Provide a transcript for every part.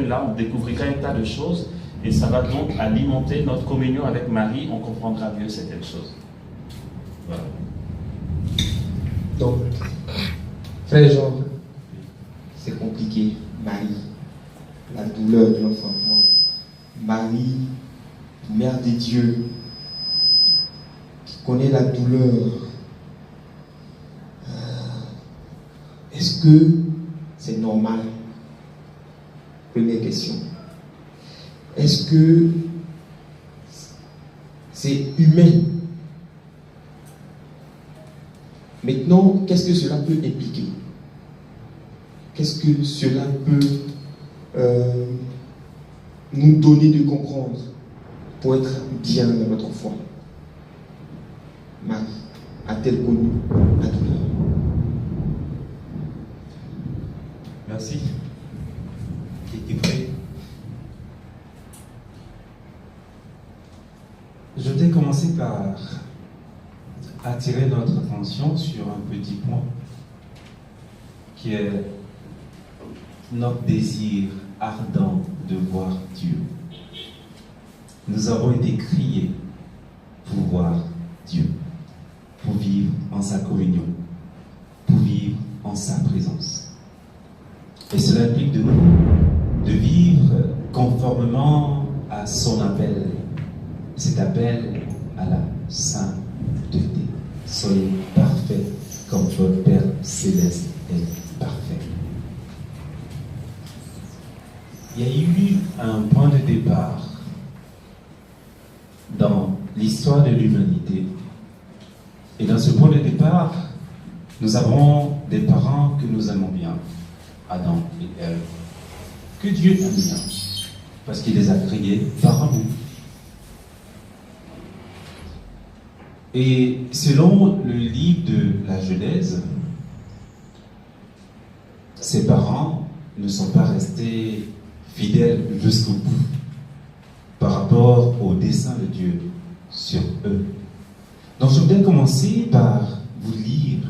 là, on découvrira un tas de choses et ça va donc alimenter notre communion avec Marie, on comprendra mieux certaines choses. Voilà. Donc, frère Jean, c'est compliqué. Marie, la douleur de l'enfantement. Marie, Mère de Dieu, qui connaît la douleur. Est-ce que c'est normal? Première question. Est-ce que c'est humain? Maintenant, qu'est-ce que cela peut impliquer? Qu'est-ce que cela peut nous donner de comprendre pour être bien dans notre foi? Marie a-t-elle connu la douleur? Merci. Qui est prêt? Je vais commencer par attirer notre attention sur un petit point qui est notre désir ardent de voir Dieu. Nous avons été créés pour voir Dieu, pour vivre en sa communion, pour vivre en sa présence. Et cela implique de nous de vivre conformément à son appel. Cet appel à la sainteté. Soyez parfaits comme votre Père céleste est parfait. Il y a eu un point de départ dans l'histoire de l'humanité. Et dans ce point de départ, nous avons des parents que nous aimons bien, Adam et Ève, que Dieu aime bien, parce qu'il les a créés par amour. Et selon le livre de la Genèse, ses parents ne sont pas restés fidèles jusqu'au bout par rapport au dessein de Dieu sur eux. Donc je voudrais commencer par vous lire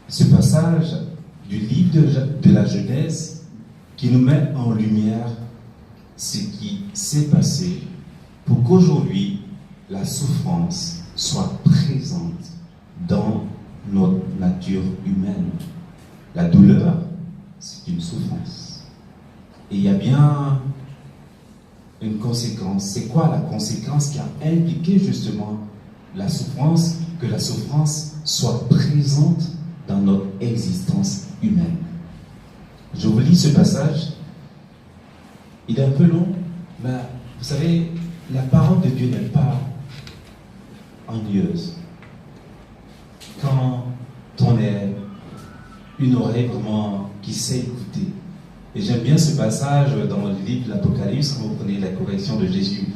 ce passage du livre de la Genèse qui nous met en lumière ce qui s'est passé pour qu'aujourd'hui la souffrance soit présente dans notre nature humaine. La douleur, c'est une souffrance. Et il y a bien une conséquence. C'est quoi la conséquence qui a impliqué justement la souffrance, que la souffrance soit présente dans notre existence humaine? Je vous lis ce passage. Il est un peu long, mais vous savez, la parole de Dieu n'est pas ennuyeuse. Quand on est une oreille vraiment qui sait écouter. Et j'aime bien ce passage dans le livre de l'Apocalypse, quand vous prenez la correction de Jésus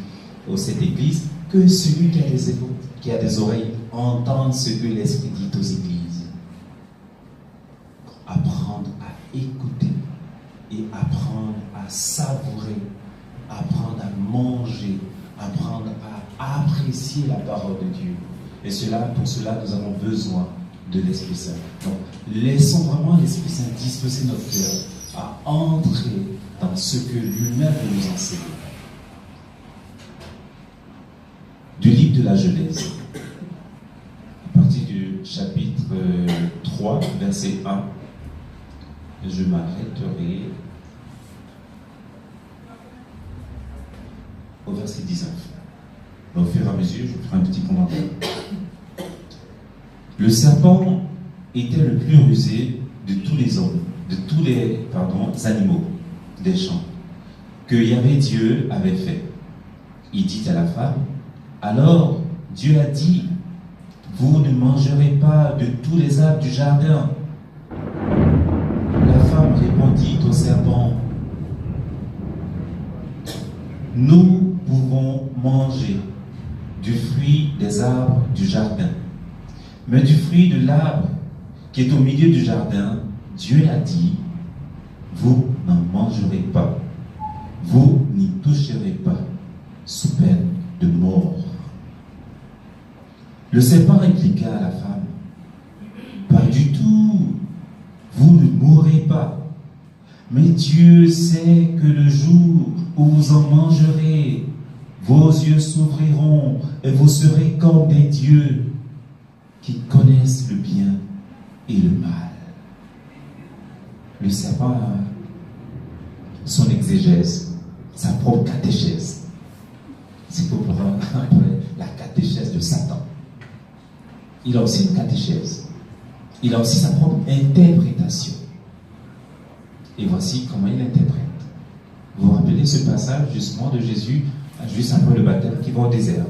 au cette église, que celui qui a des écoutes, qui a des oreilles, entende ce que l'Esprit dit aux églises. Apprendre à écouter et apprendre à savourer, apprendre à manger, apprendre à apprécier la parole de Dieu. Et pour cela, nous avons besoin de l'Esprit Saint. Donc, laissons vraiment l'Esprit Saint disposer notre cœur à entrer dans ce que lui-même veut nous enseigner. Du livre de la Genèse, à partir du chapitre 3, verset 1, je m'arrêterai au verset 19. Au fur et à mesure, je ferai un petit commentaire. Le serpent était le plus rusé de tous les hommes, de tous les animaux des champs que Yahvé Dieu avait fait. Il dit à la femme, alors Dieu a dit, vous ne mangerez pas de tous les arbres du jardin. La femme répondit au serpent, nous pouvons manger du fruit des arbres du jardin. Mais du fruit de l'arbre qui est au milieu du jardin, Dieu a dit, vous n'en mangerez pas, vous n'y toucherez pas, sous peine de mort. Le serpent répliqua à la femme, pas du tout, vous ne mourrez pas, Mais Dieu sait que le jour où vous en mangerez, vos yeux s'ouvriront et vous serez comme des dieux qui connaissent le bien et le mal. Le serpent a son exégèse, sa propre catéchèse. C'est pour la catéchèse de Satan. Il a aussi une catéchèse. Il a aussi sa propre interprétation. Et voici comment il interprète. Vous vous rappelez ce passage justement de Jésus, juste après le baptême, qui va au désert.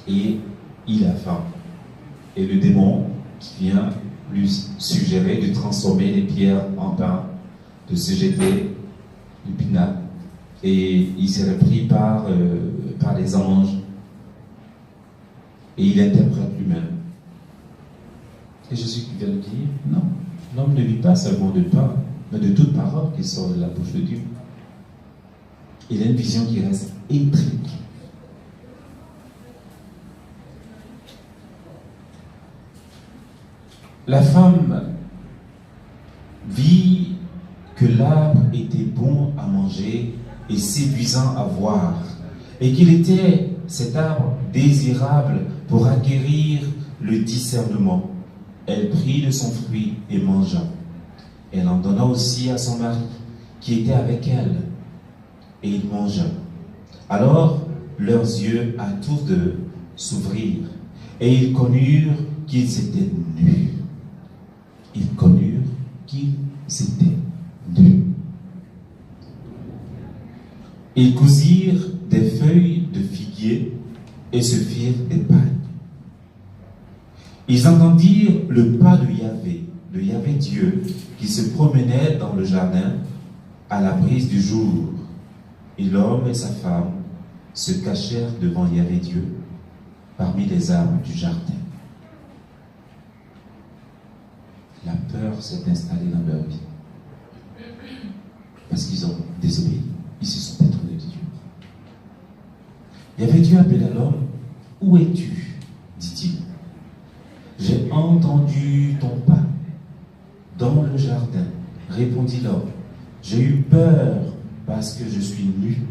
Et il a faim. Et le démon qui vient lui suggérer de transformer les pierres en pain, de se jeter du pinacle. Et il s'est repris par les anges. Et il interprète lui-même. Et Jésus qui vient de dire, non, l'homme ne vit pas seulement de pain, mais de toute parole qui sort de la bouche de Dieu. Il a une vision qui reste étrique. La femme vit que l'arbre était bon à manger et séduisant à voir, et qu'il était, cet arbre, désirable pour acquérir le discernement. Elle prit de son fruit et mangea. Elle en donna aussi à son mari, qui était avec elle, et il mangea. Alors leurs yeux à tous deux s'ouvrirent, et ils connurent qu'ils étaient nus. Ils connurent qu'ils étaient nus. Ils cousirent des feuilles de figuier et se firent des pagnes. Ils entendirent le pas de Yahvé Dieu, qui se promenait dans le jardin à la brise du jour. Et l'homme et sa femme se cachèrent devant Yahvé Dieu parmi les arbres du jardin. La peur s'est installée dans leur vie parce qu'ils ont désobéi. Ils se sont détournés de Dieu. Yahvé Dieu appela l'homme. Où es-tu? Dit-il. J'ai entendu ton pas dans le jardin, répondit l'homme. J'ai eu peur parce que je suis nu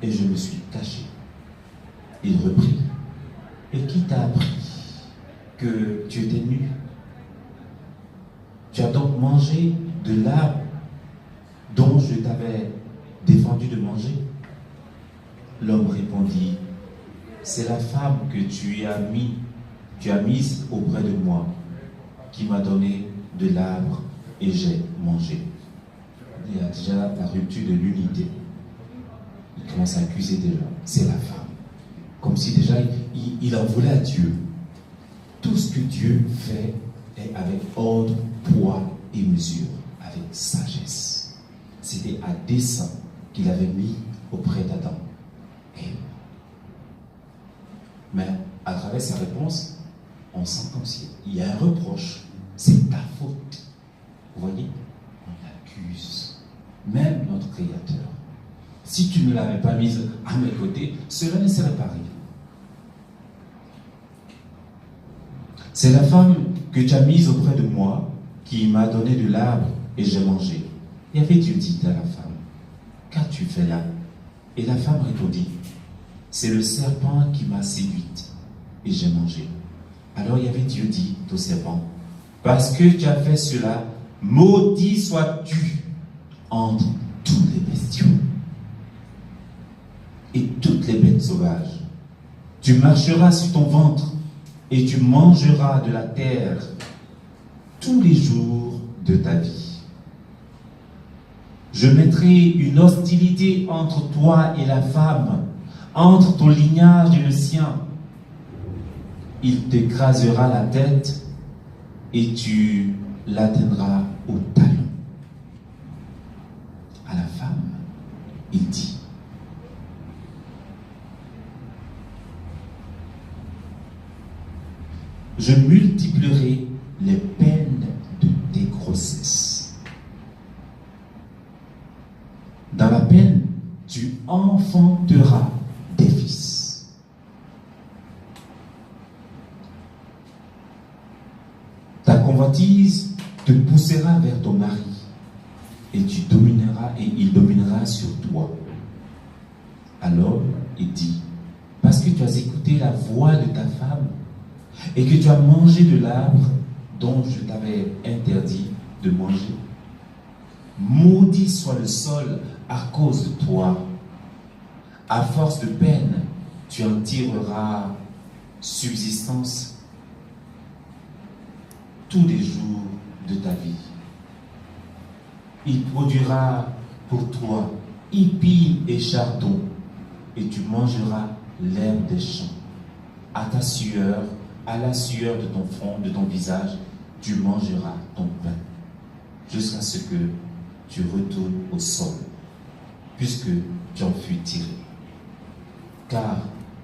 et je me suis caché. Il reprit. Et qui t'a appris que tu étais nu? Tu as donc mangé de l'arbre dont je t'avais défendu de manger? L'homme répondit, c'est la femme que tu as mise auprès de moi, qui m'a donné de l'arbre et j'ai mangé. Il y a déjà la rupture de l'unité. Il commence à accuser déjà. C'est la femme. Comme si déjà il en voulait à Dieu. Tout ce que Dieu fait est avec ordre, poids et mesure, avec sagesse. C'était à dessein qu'il avait mis auprès d'Adam. Mais à travers sa réponse, on sent comme s'il y a un reproche. C'est ta faute. Vous voyez? On accuse même notre Créateur. Si tu ne l'avais pas mise à mes côtés, cela ne serait pas arrivé. C'est la femme que tu as mise auprès de moi qui m'a donné de l'arbre et j'ai mangé. Et avait Dieu dit à la femme, qu'as-tu fait là? Et la femme répondit, c'est le serpent qui m'a séduite et j'ai mangé. Alors il y avait Dieu dit au serpent, parce que tu as fait cela, maudit sois-tu entre tous les bestiaux et toutes les bêtes sauvages. Tu marcheras sur ton ventre et tu mangeras de la terre tous les jours de ta vie. Je mettrai une hostilité entre toi et la femme, entre ton lignage et le sien. Il t'écrasera la tête et tu l'atteindras au talon. À la femme, il dit, je multiplierai les peines de tes grossesses. Dans la peine, tu enfanteras des fils. Ta convoitise te poussera vers ton mari, et tu domineras et il dominera sur toi. Alors, il dit, parce que tu as écouté la voix de ta femme et que tu as mangé de l'arbre dont je t'avais interdit de manger, maudit soit le sol à cause de toi. À force de peine, tu en tireras subsistance tous les jours de ta vie. Il produira pour toi épines et chardons, et tu mangeras l'herbe des champs. À ta sueur, à la sueur de ton front, de ton visage, tu mangeras ton pain, jusqu'à ce que tu retournes au sol, puisque tu en fus tiré. Car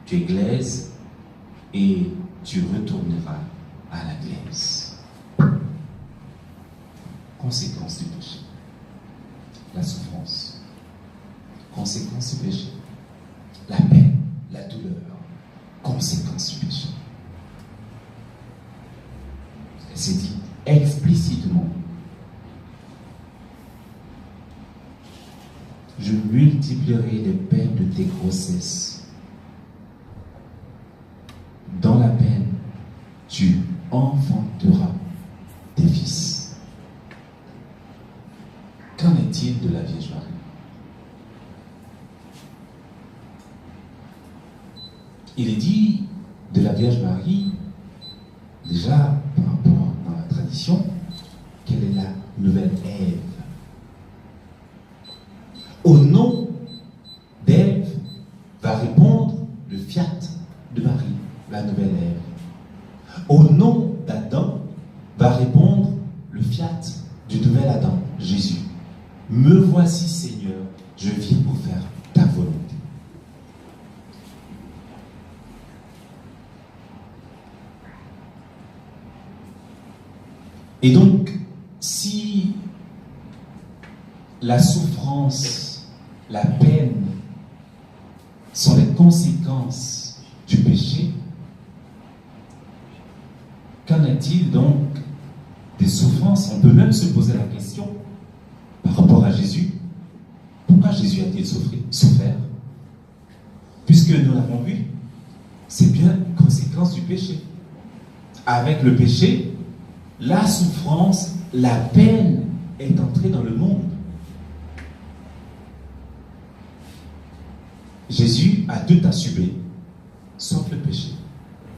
tu es glaise, et tu retourneras à la glaise. Conséquence du péché. La souffrance. Conséquence du péché. La peine, la douleur. Conséquence du péché. C'est dit explicitement. Je multiplierai les peines de tes grossesses. Dans la peine, tu enfanteras tes fils. Qu'en est-il de la Vierge Marie? Il est dit de la Vierge Marie, déjà par rapport à la tradition, qu'elle est la nouvelle Ève. Au nom d'Ève va répondre le fiat de Marie, la nouvelle Ève. Au nom d'Adam va répondre le fiat du nouvel Adam, Jésus. Me voici Seigneur, je viens pour faire ta volonté. Et donc, si la souffrance, la peine sont les conséquences du péché, qu'en est-il donc des souffrances? On peut même se poser la question par rapport à Jésus. Pourquoi Jésus a-t-il souffert? Puisque nous l'avons vu, c'est bien une conséquence du péché. Avec le péché, la souffrance, la peine est entrée dans le monde. Jésus a tout assumé, sauf le péché.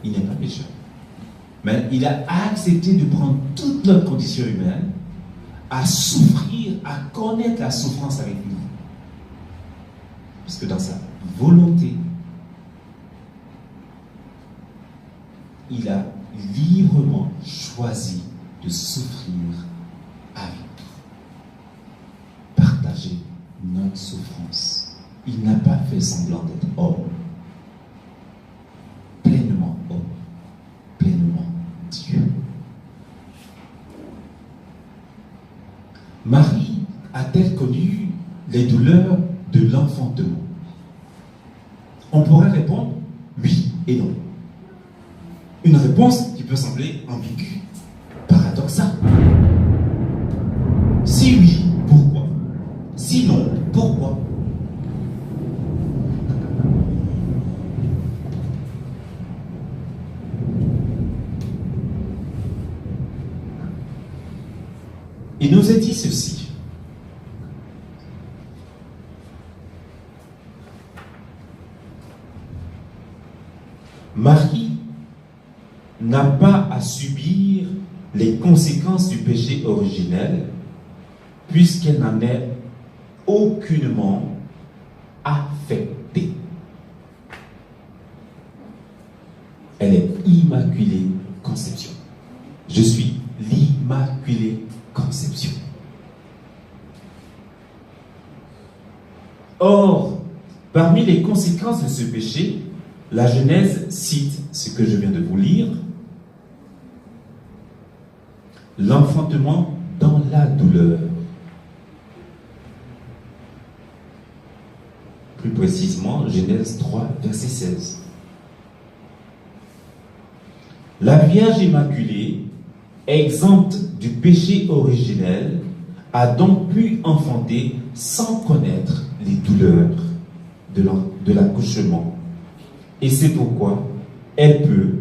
Il n'est pas pécheur. Mais il a accepté de prendre toute notre condition humaine, à souffrir, à connaître la souffrance avec nous. Parce que dans sa volonté, il a librement choisi de souffrir avec nous. Partager notre souffrance. Il n'a pas fait semblant d'être homme. Pleinement homme. Pleinement Dieu. Marie a-t-elle connu les douleurs de l'enfantement? On pourrait répondre oui et non. Une réponse qui peut sembler ambiguë, paradoxale. Si oui, pourquoi? Si non, pourquoi? Il nous est dit ceci. Marie n'a pas à subir les conséquences du péché originel, puisqu'elle n'en est aucunement affectée. Elle est immaculée conception. Je suis l'immaculée conception. Or, parmi les conséquences de ce péché, la Genèse cite ce que je viens de vous lire: l'enfantement dans la douleur. Plus précisément, Genèse 3, verset 16. La Vierge Immaculée, exempte du péché originel, a donc pu enfanter sans connaître les douleurs de l'accouchement. Et c'est pourquoi elle peut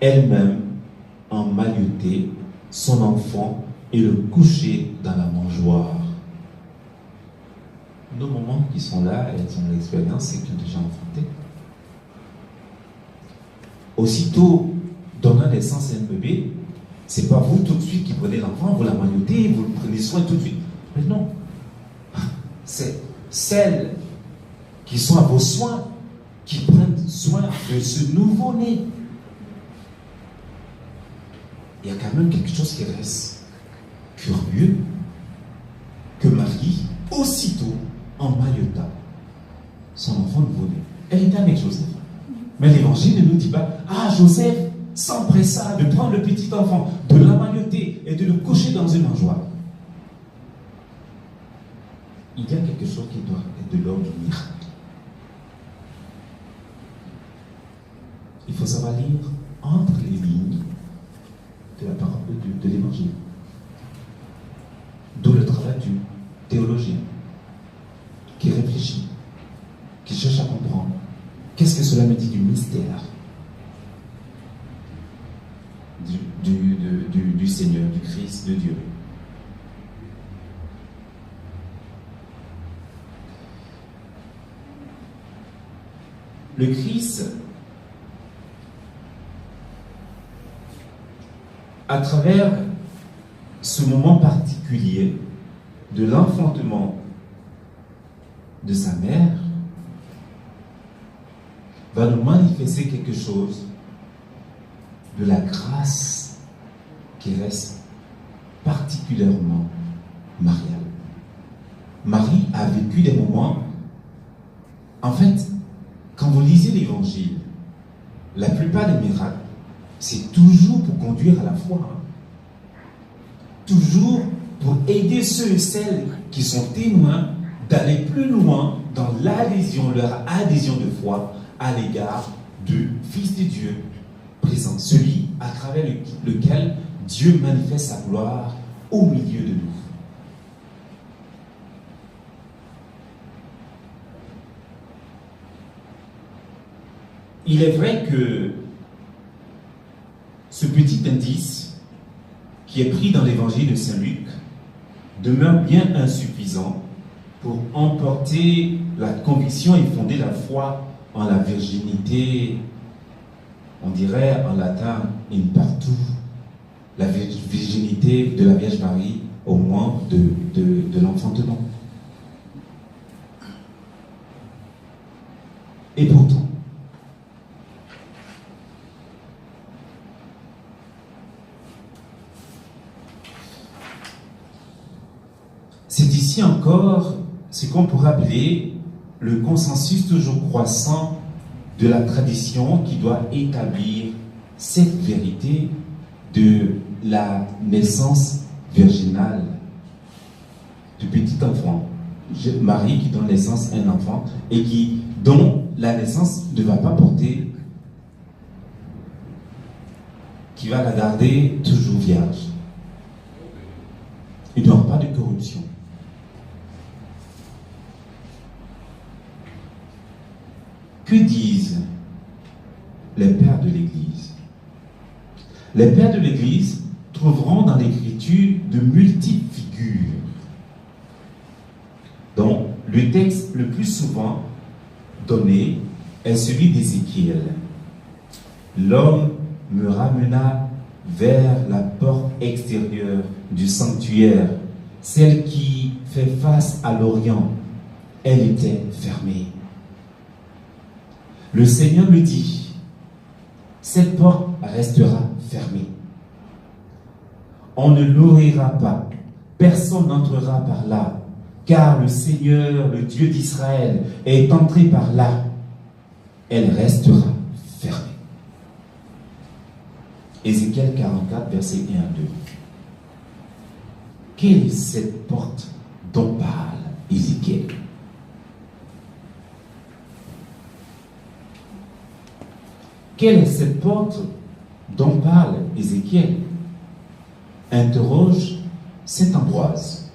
elle-même emmailloter son enfant et le coucher dans la mangeoire. Nos mamans qui sont là, elles ont l'expérience, c'est qu'ils ont déjà enfanté. Aussitôt donnant naissance à un bébé, c'est pas vous tout de suite qui prenez l'enfant, vous l'emmaillotez, vous le prenez soin tout de suite. Mais non. C'est celles qui sont à vos soins qui prennent soin de ce nouveau-né. Il y a quand même quelque chose qui reste curieux, que Marie, aussitôt, emmaillota son enfant nouveau-né. Elle était avec Joseph. Mais l'évangile ne nous dit pas, ah, Joseph s'empressa de prendre le petit enfant, de l'emmailloter et de le coucher dans une mangeoire. Il y a quelque chose qui doit être de l'ordre du miracle. Il faut savoir lire entre les lignes de la parole de l'évangile. D'où le travail du théologien qui réfléchit, qui cherche à comprendre. Qu'est-ce que cela me dit du mystère du Seigneur, du Christ, de Dieu? Le Christ, à travers ce moment particulier de l'enfantement de sa mère, va nous manifester quelque chose de la grâce qui reste particulièrement mariale. Marie a vécu des moments, en fait, quand vous lisez l'évangile, la plupart des miracles, c'est toujours pour conduire à la foi. Toujours pour aider ceux et celles qui sont témoins d'aller plus loin dans l'adhésion, leur adhésion de foi à l'égard du Fils de Dieu présent, celui à travers lequel Dieu manifeste sa gloire au milieu de nous. Il est vrai que ce petit indice qui est pris dans l'évangile de Saint Luc demeure bien insuffisant pour emporter la conviction et fonder la foi en la virginité, on dirait en latin in partout, la virginité de la Vierge Marie au moment de l'enfantement. Et pourtant, c'est ici encore ce qu'on pourrait appeler le consensus toujours croissant de la tradition qui doit établir cette vérité de la naissance virginale du petit enfant. Marie qui donne naissance à un enfant et dont la naissance ne va pas porter, qui va la garder toujours vierge. Il n'y aura pas de corruption. Que disent les pères de l'Église? Les pères de l'Église trouveront dans l'Écriture de multiples figures, dont le texte le plus souvent donné est celui d'Ézéchiel. L'homme me ramena vers la porte extérieure du sanctuaire, celle qui fait face à l'Orient. Elle était fermée. Le Seigneur me dit, cette porte restera fermée. On ne l'ouvrira pas, personne n'entrera par là, car le Seigneur, le Dieu d'Israël, est entré par là. Elle restera fermée. Ézéchiel 44, versets 1 à 2. Quelle est cette porte dont parle Ézéchiel? Quelle est cette porte dont parle Ézéchiel? Interroge Saint Ambroise.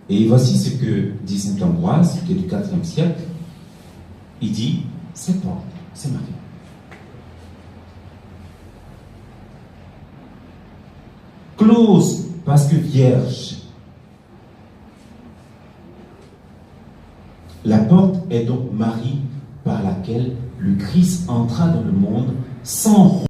Et voici ce que dit Saint Ambroise, qui est du IVe siècle. Il dit, c'est porte, c'est Marie. Close parce que vierge. La porte est donc Marie par laquelle le Christ entra dans le monde sans